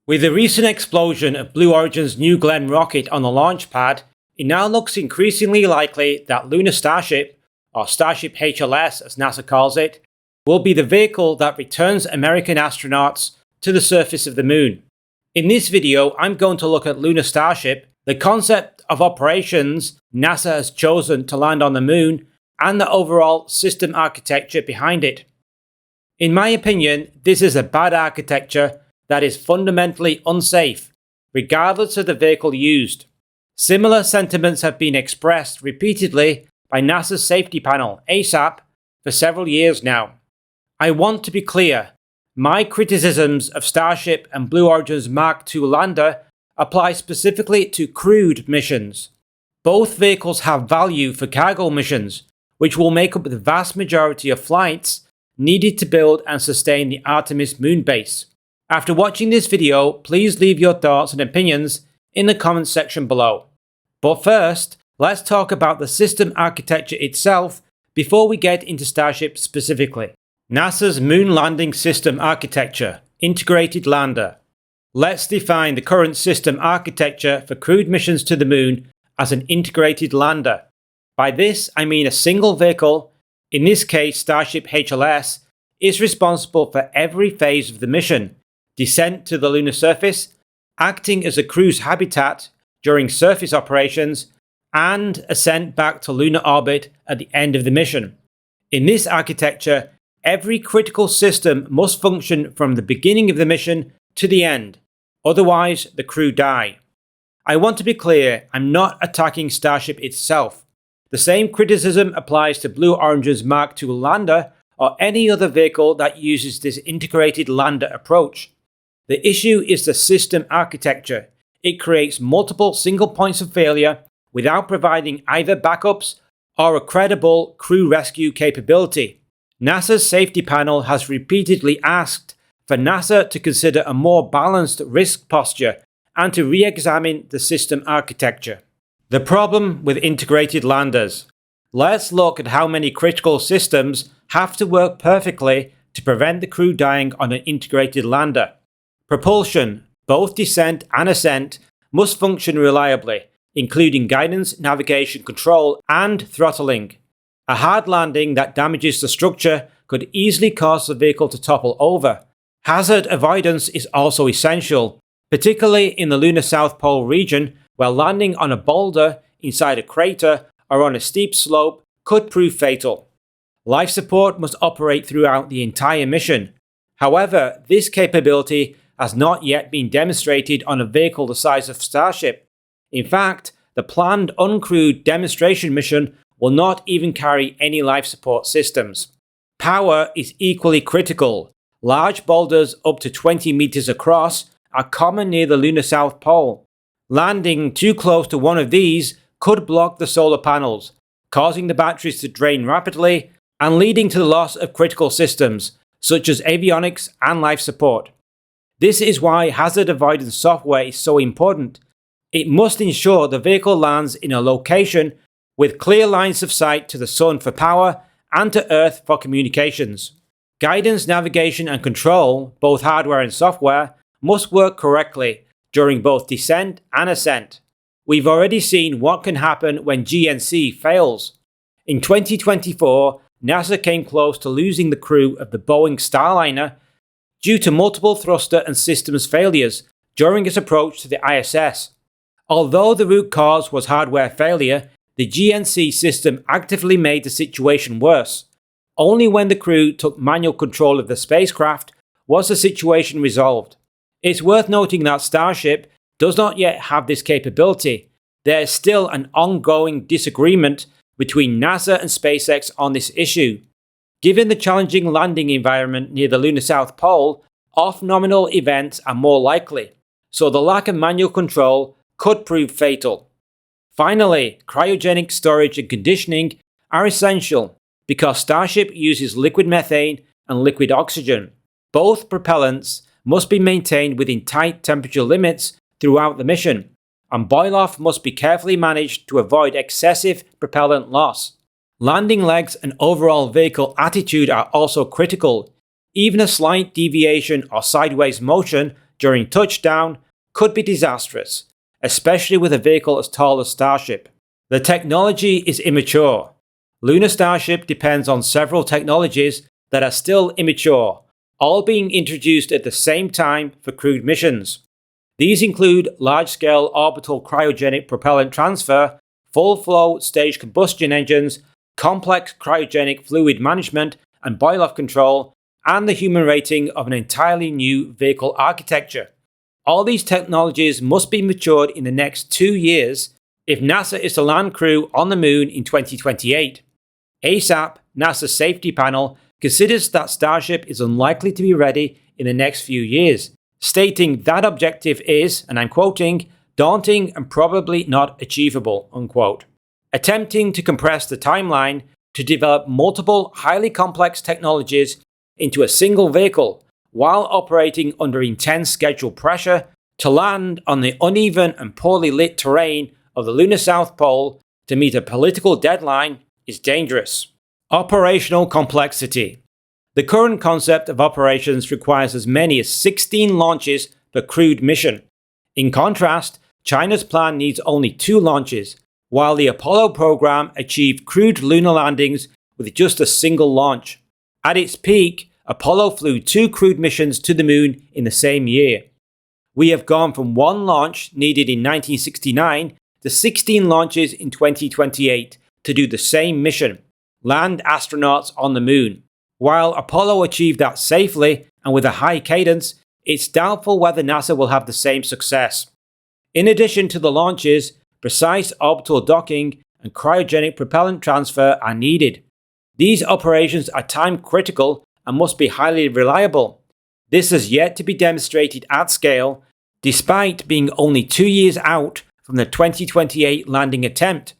With the recent explosion of Blue Origin's New Glenn rocket on the launch pad, it now looks increasingly likely that Lunar Starship, or Starship HLS as NASA calls it, will be the vehicle that returns American astronauts to the surface of the Moon. In this video, I'm going to look at Lunar Starship, the concept of operations NASA has chosen to land on the Moon, and the overall system architecture behind it. In my opinion, this is a bad architecture that is fundamentally unsafe, regardless of the vehicle used. Similar sentiments have been expressed repeatedly by NASA's safety panel, ASAP, for several years now. I want to be clear, my criticisms of Starship and Blue Origin's Mark II lander apply specifically to crewed missions. Both vehicles have value for cargo missions, which will make up the vast majority of flights needed to build and sustain the Artemis moon base. After watching this video, please leave your thoughts and opinions in the comments section below. But first, let's talk about the system architecture itself before we get into Starship specifically. NASA's Moon Landing System Architecture, Integrated Lander. Let's define the current system architecture for crewed missions to the Moon as an integrated lander. By this, I mean a single vehicle, in this case Starship HLS, is responsible for every phase of the mission: descent to the lunar surface, acting as a crew's habitat during surface operations, and ascent back to lunar orbit at the end of the mission. In this architecture, every critical system must function from the beginning of the mission to the end, otherwise the crew die. I want to be clear, I'm not attacking Starship itself. The same criticism applies to Blue Origin's Mark II lander or any other vehicle that uses this integrated lander approach. The issue is the system architecture. It creates multiple single points of failure without providing either backups or a credible crew rescue capability. NASA's safety panel has repeatedly asked for NASA to consider a more balanced risk posture and to re-examine the system architecture. The problem with integrated landers. Let's look at how many critical systems have to work perfectly to prevent the crew dying on an integrated lander. Propulsion, both descent and ascent, must function reliably, including guidance, navigation, control, and throttling. A hard landing that damages the structure could easily cause the vehicle to topple over. Hazard avoidance is also essential, particularly in the lunar South Pole region, where landing on a boulder inside a crater or on a steep slope could prove fatal. Life support must operate throughout the entire mission. However, this capability has not yet been demonstrated on a vehicle the size of Starship. In fact, the planned uncrewed demonstration mission will not even carry any life support systems. Power is equally critical. Large boulders up to 20 meters across are common near the lunar South Pole. Landing too close to one of these could block the solar panels, causing the batteries to drain rapidly and leading to the loss of critical systems, such as avionics and life support. This is why hazard avoidance software is so important. It must ensure the vehicle lands in a location with clear lines of sight to the sun for power and to Earth for communications. Guidance, navigation, and control, both hardware and software, must work correctly during both descent and ascent. We've already seen what can happen when GNC fails. In 2024, NASA came close to losing the crew of the Boeing Starliner due to multiple thruster and systems failures during its approach to the ISS. Although the root cause was hardware failure, the GNC system actively made the situation worse. Only when the crew took manual control of the spacecraft was the situation resolved. It's worth noting that Starship does not yet have this capability. There is still an ongoing disagreement between NASA and SpaceX on this issue. Given the challenging landing environment near the lunar South Pole, off-nominal events are more likely, so the lack of manual control could prove fatal. Finally, cryogenic storage and conditioning are essential because Starship uses liquid methane and liquid oxygen. Both propellants must be maintained within tight temperature limits throughout the mission, and boil-off must be carefully managed to avoid excessive propellant loss. Landing legs and overall vehicle attitude are also critical. Even a slight deviation or sideways motion during touchdown could be disastrous, especially with a vehicle as tall as Starship. The technology is immature. Lunar Starship depends on several technologies that are still immature, all being introduced at the same time for crewed missions. These include large-scale orbital cryogenic propellant transfer, full-flow staged combustion engines, complex cryogenic fluid management and boil-off control, and the human rating of an entirely new vehicle architecture. All these technologies must be matured in the next 2 years if NASA is to land crew on the Moon in 2028. ASAP, NASA's safety panel, considers that Starship is unlikely to be ready in the next few years, stating that objective is, and I'm quoting, daunting and probably not achievable, unquote. Attempting to compress the timeline to develop multiple highly complex technologies into a single vehicle while operating under intense schedule pressure to land on the uneven and poorly lit terrain of the lunar South Pole to meet a political deadline is dangerous. Operational complexity. The current concept of operations requires as many as 16 launches per crewed mission. In contrast, China's plan needs only 2 launches, while the Apollo program achieved crewed lunar landings with just a single launch. At its peak, Apollo flew 2 crewed missions to the Moon in the same year. We have gone from 1 launch needed in 1969 to 16 launches in 2028 to do the same mission, land astronauts on the Moon. While Apollo achieved that safely and with a high cadence, it's doubtful whether NASA will have the same success. In addition to the launches, precise orbital docking and cryogenic propellant transfer are needed. These operations are time critical and must be highly reliable. This has yet to be demonstrated at scale, despite being only 2 years out from the 2028 landing attempt.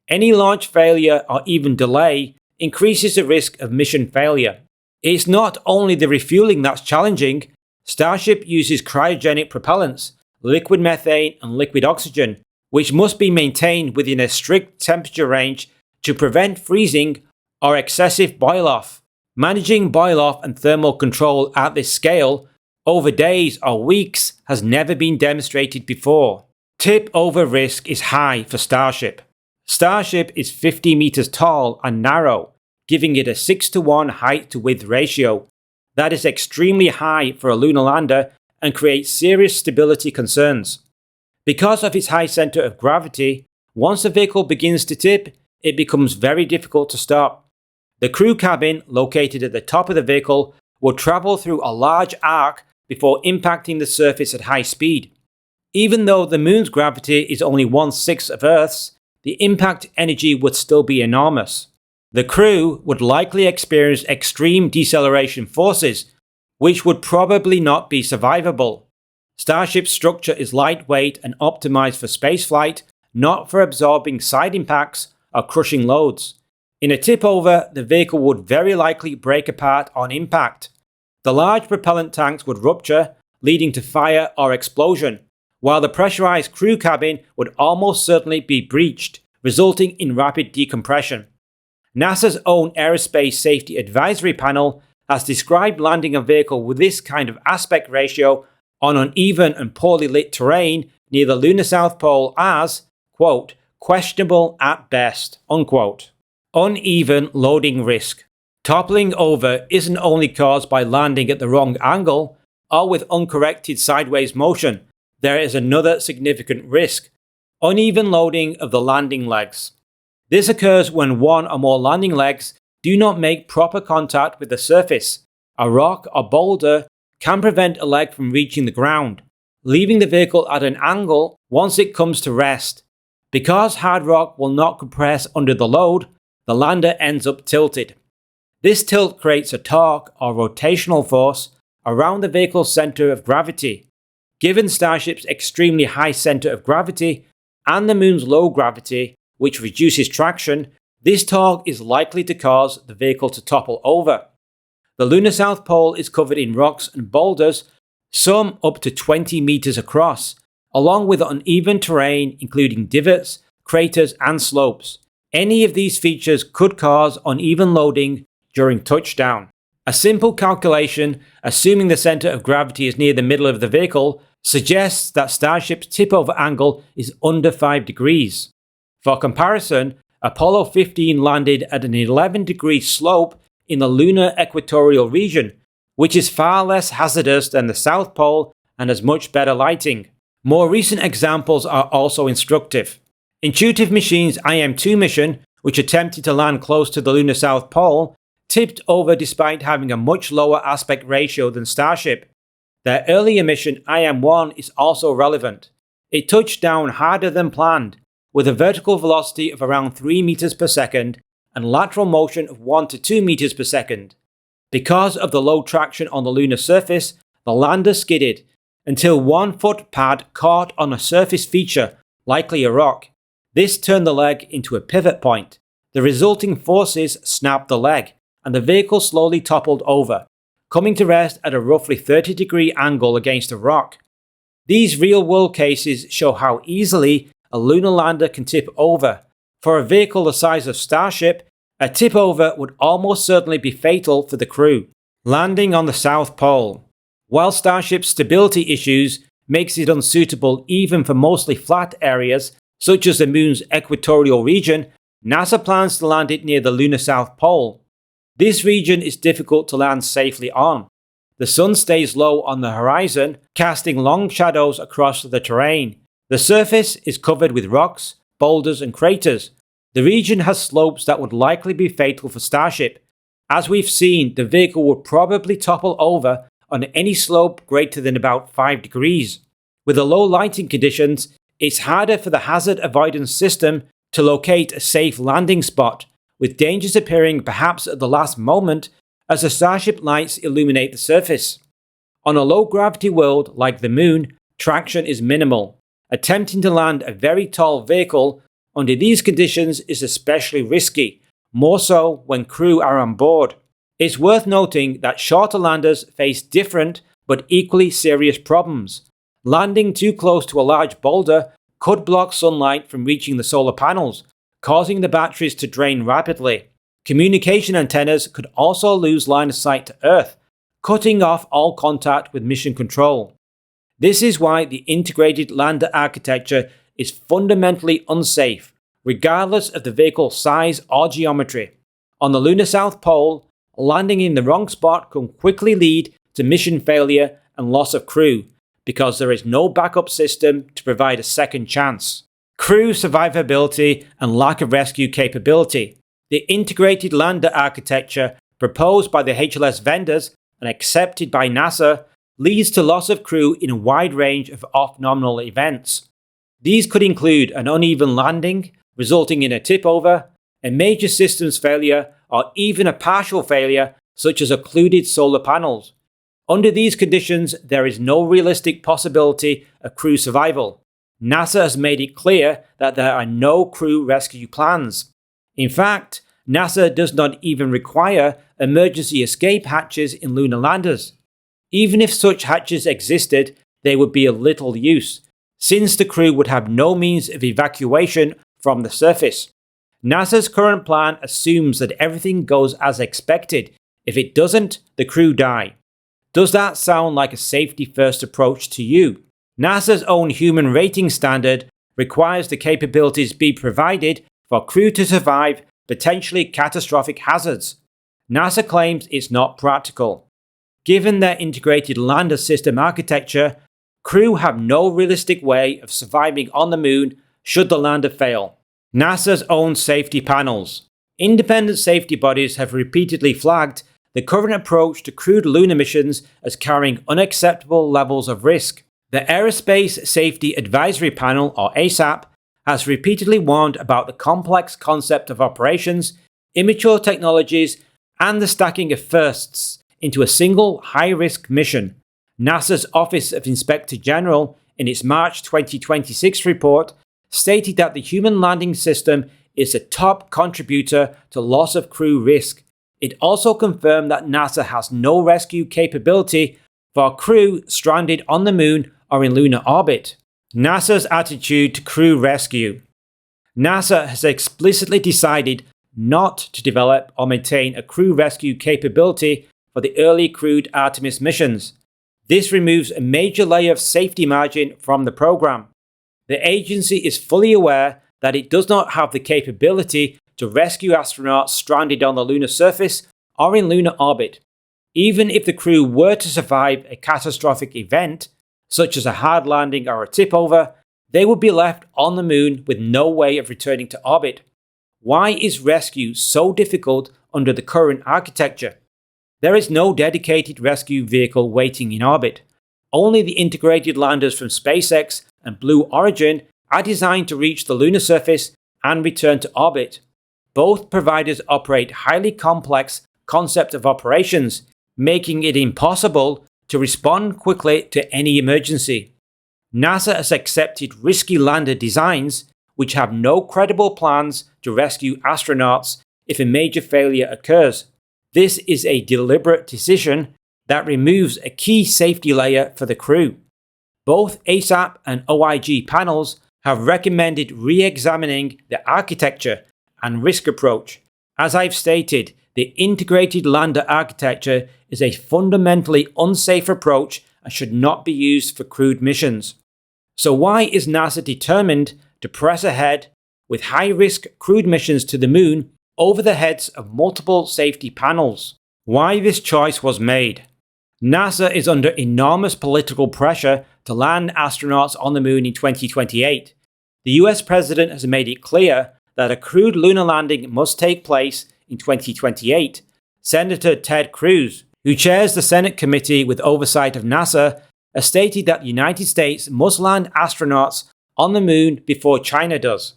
Any launch failure or even delay increases the risk of mission failure. It's not only the refueling that's challenging. Starship uses cryogenic propellants, liquid methane and liquid oxygen, which must be maintained within a strict temperature range to prevent freezing or excessive boil-off. Managing boil-off and thermal control at this scale over days or weeks has never been demonstrated before. Tip-over risk is high for Starship. Starship is 50 meters tall and narrow, giving it a 6-to-1 height-to-width ratio. That is extremely high for a lunar lander and creates serious stability concerns. Because of its high center of gravity, once the vehicle begins to tip, it becomes very difficult to stop. The crew cabin, located at the top of the vehicle, will travel through a large arc before impacting the surface at high speed. Even though the Moon's gravity is only 1/6 of Earth's, the impact energy would still be enormous. The crew would likely experience extreme deceleration forces, which would probably not be survivable. Starship's structure is lightweight and optimized for spaceflight, not for absorbing side impacts or crushing loads. In a tip-over, the vehicle would very likely break apart on impact. The large propellant tanks would rupture, leading to fire or explosion, while the pressurized crew cabin would almost certainly be breached, resulting in rapid decompression. NASA's own Aerospace Safety Advisory Panel has described landing a vehicle with this kind of aspect ratio on uneven and poorly lit terrain near the lunar South Pole as, quote, questionable at best, unquote. Uneven loading risk. Toppling over isn't only caused by landing at the wrong angle or with uncorrected sideways motion. There is another significant risk: uneven loading of the landing legs. This occurs when one or more landing legs do not make proper contact with the surface. A rock or boulder can prevent a leg from reaching the ground, leaving the vehicle at an angle once it comes to rest. Because hard rock will not compress under the load, the lander ends up tilted. This tilt creates a torque or rotational force around the vehicle's center of gravity. Given Starship's extremely high center of gravity and the Moon's low gravity, which reduces traction, this torque is likely to cause the vehicle to topple over. The lunar South Pole is covered in rocks and boulders, some up to 20 meters across, along with uneven terrain including divots, craters and slopes. Any of these features could cause uneven loading during touchdown. A simple calculation, assuming the center of gravity is near the middle of the vehicle, suggests that Starship's tip-over angle is under 5 degrees. For comparison, Apollo 15 landed at an 11-degree slope in the lunar equatorial region, which is far less hazardous than the South Pole and has much better lighting. More recent examples are also instructive. Intuitive Machines' IM-2 mission, which attempted to land close to the lunar South Pole, tipped over despite having a much lower aspect ratio than Starship. Their earlier mission, IM-1, is also relevant. It touched down harder than planned, with a vertical velocity of around 3 meters per second and lateral motion of 1 to 2 meters per second. Because of the low traction on the lunar surface, the lander skidded until one foot pad caught on a surface feature, likely a rock. This turned the leg into a pivot point. The resulting forces snapped the leg, and the vehicle slowly toppled over, coming to rest at a roughly 30-degree angle against a rock. These real-world cases show how easily a lunar lander can tip over. For a vehicle the size of Starship, a tip-over would almost certainly be fatal for the crew. Landing on the South Pole. While Starship's stability issues makes it unsuitable even for mostly flat areas, such as the Moon's equatorial region, NASA plans to land it near the lunar South Pole. This region is difficult to land safely on. The sun stays low on the horizon, casting long shadows across the terrain. The surface is covered with rocks, boulders, and craters. The region has slopes that would likely be fatal for Starship. As we've seen, the vehicle would probably topple over on any slope greater than about 5 degrees. With the low lighting conditions, it's harder for the hazard avoidance system to locate a safe landing spot, with dangers appearing perhaps at the last moment as the Starship lights illuminate the surface. On a low-gravity world like the Moon, traction is minimal. Attempting to land a very tall vehicle under these conditions is especially risky, more so when crew are on board. It's worth noting that shorter landers face different but equally serious problems. Landing too close to a large boulder could block sunlight from reaching the solar panels, causing the batteries to drain rapidly. Communication antennas could also lose line of sight to Earth, cutting off all contact with mission control. This is why the integrated lander architecture is fundamentally unsafe, regardless of the vehicle's size or geometry. On the lunar South Pole, landing in the wrong spot can quickly lead to mission failure and loss of crew, because there is no backup system to provide a second chance. Crew survivability and lack of rescue capability. The integrated lander architecture proposed by the HLS vendors and accepted by NASA leads to loss of crew in a wide range of off-nominal events. These could include an uneven landing, resulting in a tip-over, a major systems failure, or even a partial failure, such as occluded solar panels. Under these conditions, there is no realistic possibility of crew survival. NASA has made it clear that there are no crew rescue plans. In fact, NASA does not even require emergency escape hatches in lunar landers. Even if such hatches existed, they would be of little use, since the crew would have no means of evacuation from the surface. NASA's current plan assumes that everything goes as expected. If it doesn't, the crew die. Does that sound like a safety-first approach to you? NASA's own human rating standard requires the capabilities be provided for crew to survive potentially catastrophic hazards. NASA claims it's not practical. Given their integrated lander system architecture, crew have no realistic way of surviving on the Moon should the lander fail. NASA's own safety panels. Independent safety bodies have repeatedly flagged the current approach to crewed lunar missions as carrying unacceptable levels of risk. The Aerospace Safety Advisory Panel, or ASAP, has repeatedly warned about the complex concept of operations, immature technologies, and the stacking of firsts into a single high-risk mission. NASA's Office of Inspector General, in its March 2026 report, stated that the human landing system is a top contributor to loss of crew risk. It also confirmed that NASA has no rescue capability for crew stranded on the Moon or in lunar orbit. NASA's attitude to crew rescue. NASA has explicitly decided not to develop or maintain a crew rescue capability for the early crewed Artemis missions. This removes a major layer of safety margin from the program. The agency is fully aware that it does not have the capability to rescue astronauts stranded on the lunar surface or in lunar orbit. Even if the crew were to survive a catastrophic event, such as a hard landing or a tip-over, they would be left on the moon with no way of returning to orbit. Why is rescue so difficult under the current architecture? There is no dedicated rescue vehicle waiting in orbit. Only the integrated landers from SpaceX and Blue Origin are designed to reach the lunar surface and return to orbit. Both providers operate highly complex concept of operations, making it impossible to respond quickly to any emergency. NASA has accepted risky lander designs which have no credible plans to rescue astronauts if a major failure occurs. This is a deliberate decision that removes a key safety layer for the crew. Both ASAP and OIG panels have recommended re-examining the architecture and risk approach. As I've stated, the integrated lander architecture is a fundamentally unsafe approach and should not be used for crewed missions. So why is NASA determined to press ahead with high-risk crewed missions to the moon over the heads of multiple safety panels? Why this choice was made? NASA is under enormous political pressure to land astronauts on the moon in 2028. The US President has made it clear that a crewed lunar landing must take place in 2028. Senator Ted Cruz, who chairs the Senate Committee with oversight of NASA, has stated that the United States must land astronauts on the moon before China does.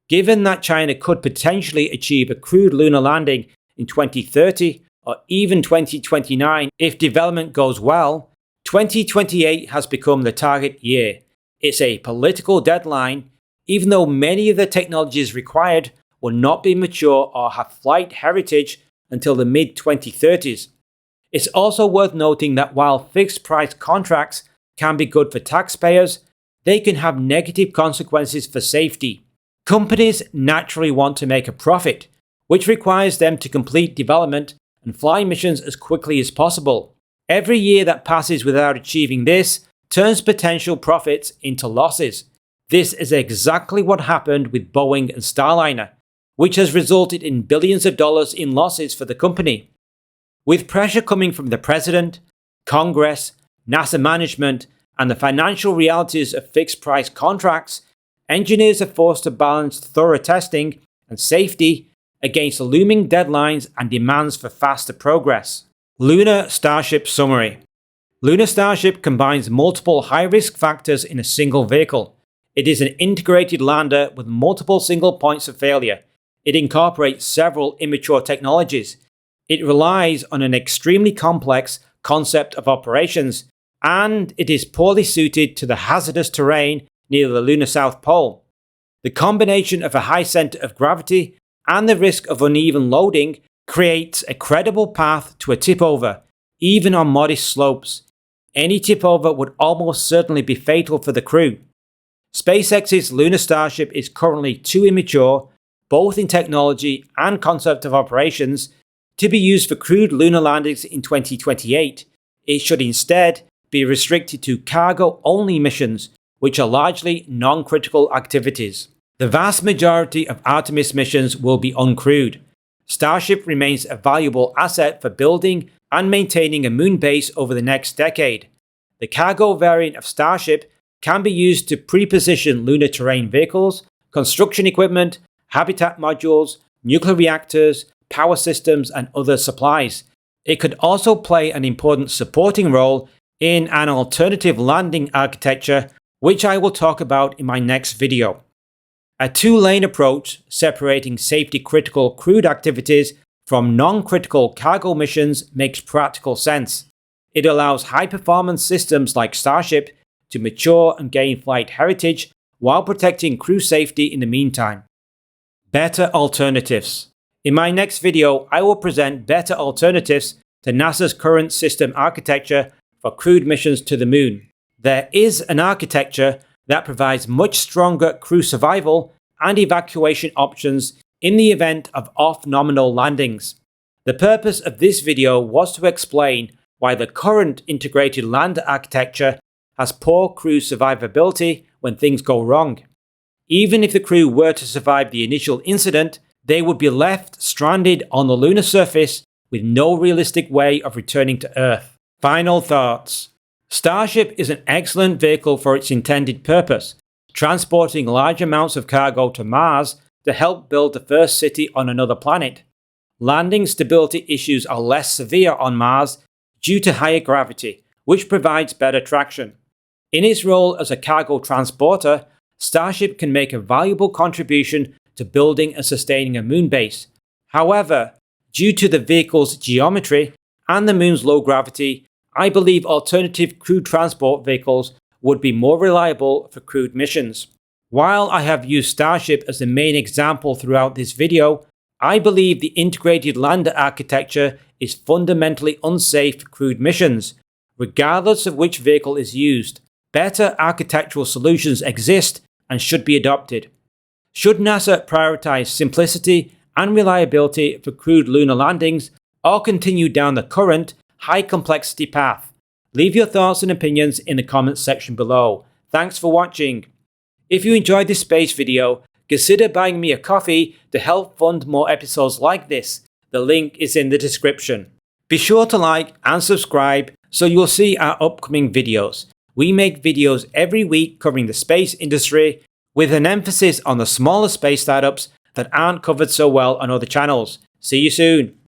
Given that China could potentially achieve a crewed lunar landing in 2030 or even 2029 if development goes well, 2028 has become the target year. It's a political deadline, even though many of the technologies required will not be mature or have flight heritage until the mid-2030s. It's also worth noting that while fixed-price contracts can be good for taxpayers, they can have negative consequences for safety. Companies naturally want to make a profit, which requires them to complete development and fly missions as quickly as possible. Every year that passes without achieving this turns potential profits into losses. This is exactly what happened with Boeing and Starliner, which has resulted in billions of dollars in losses for the company. With pressure coming from the President, Congress, NASA management, and the financial realities of fixed-price contracts, engineers are forced to balance thorough testing and safety against looming deadlines and demands for faster progress. Lunar Starship Summary. Lunar Starship combines multiple high-risk factors in a single vehicle. It is an integrated lander with multiple single points of failure. It incorporates several immature technologies. It relies on an extremely complex concept of operations, and it is poorly suited to the hazardous terrain near the lunar South Pole. The combination of a high center of gravity and the risk of uneven loading creates a credible path to a tip-over, even on modest slopes. Any tip-over would almost certainly be fatal for the crew. SpaceX's Lunar Starship is currently too immature, both in technology and concept of operations, to be used for crewed lunar landings in 2028. It should instead be restricted to cargo-only missions, which are largely non-critical activities. The vast majority of Artemis missions will be uncrewed. Starship remains a valuable asset for building and maintaining a moon base over the next decade. The cargo variant of Starship can be used to pre-position lunar terrain vehicles, construction equipment, habitat modules, nuclear reactors, power systems, and other supplies. It could also play an important supporting role in an alternative landing architecture, which I will talk about in my next video. A two-lane approach separating safety-critical crewed activities from non-critical cargo missions makes practical sense. It allows high-performance systems like Starship to mature and gain flight heritage while protecting crew safety in the meantime. Better alternatives. In my next video, I will present better alternatives to NASA's current system architecture for crewed missions to the moon. There is an architecture that provides much stronger crew survival and evacuation options in the event of off-nominal landings. The purpose of this video was to explain why the current integrated lander architecture has poor crew survivability when things go wrong. Even if the crew were to survive the initial incident, they would be left stranded on the lunar surface with no realistic way of returning to Earth. Final thoughts. Starship is an excellent vehicle for its intended purpose, transporting large amounts of cargo to Mars to help build the first city on another planet. Landing stability issues are less severe on Mars due to higher gravity, which provides better traction. In its role as a cargo transporter, Starship can make a valuable contribution to building and sustaining a moon base. However, due to the vehicle's geometry and the moon's low gravity, I believe alternative crew transport vehicles would be more reliable for crewed missions. While I have used Starship as the main example throughout this video, I believe the integrated lander architecture is fundamentally unsafe for crewed missions, regardless of which vehicle is used. Better architectural solutions exist and should be adopted. Should NASA prioritize simplicity and reliability for crewed lunar landings, or continue down the current, high complexity path? Leave your thoughts and opinions in the comments section below. Thanks for watching. If you enjoyed this space video, consider buying me a coffee to help fund more episodes like this. The link is in the description. Be sure to like and subscribe so you'll see our upcoming videos. We make videos every week covering the space industry with an emphasis on the smaller space startups that aren't covered so well on other channels. See you soon.